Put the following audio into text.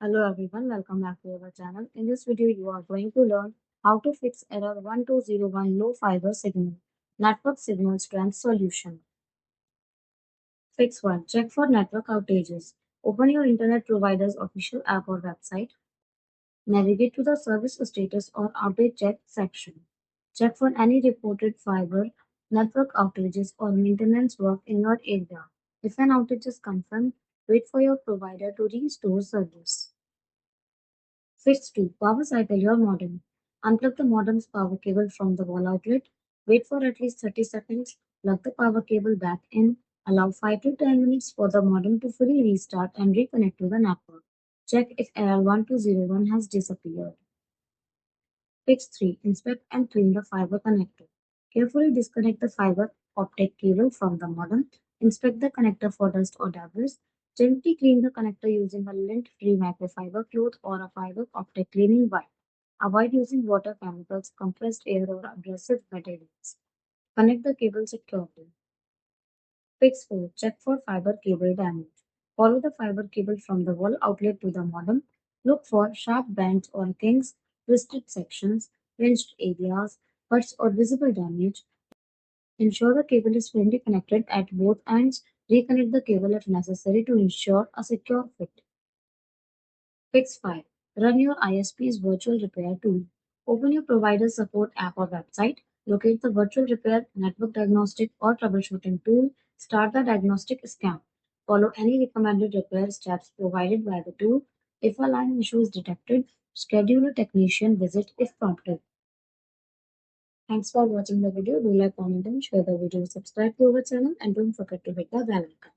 Hello everyone, welcome back to our channel. In this video, you are going to learn how to fix error 1201 low fiber signal network signal strength solution. Fix 1. Check for network outages. Open your internet provider's official app or website. Navigate to the service status or outage check section. Check for any reported fiber network outages or maintenance work in your area. If an outage is confirmed, wait for your provider to restore service. Fix 2. Power cycle your modem. Unplug the modem's power cable from the wall outlet. Wait for at least 30 seconds. Plug the power cable back in. Allow 5 to 10 minutes for the modem to fully restart and reconnect to the network. Check if error 1201 has disappeared. Fix 3. Inspect and clean the fiber connector. Carefully disconnect the fiber optic cable from the modem. Inspect the connector for dust or debris. Gently clean the connector using a lint-free microfiber cloth or a fiber optic cleaning wipe. Avoid using water, chemicals, compressed air, or abrasive materials. Connect the cable securely. Fix 4. Check for fiber cable damage. Follow the fiber cable from the wall outlet to the modem. Look for sharp bends or kinks, twisted sections, pinched areas, cuts, or visible damage. Ensure the cable is firmly connected at both ends. Reconnect the cable if necessary to ensure a secure fit. Fix 5. Run your ISP's virtual repair tool. Open your provider's support app or website. Locate the virtual repair, network diagnostic, or troubleshooting tool. Start the diagnostic scan. Follow any recommended repair steps provided by the tool. If a line issue is detected, schedule a technician visit if prompted. Thanks for watching the video. Do like, comment, and share the video. Subscribe to our channel and don't forget to hit the bell icon.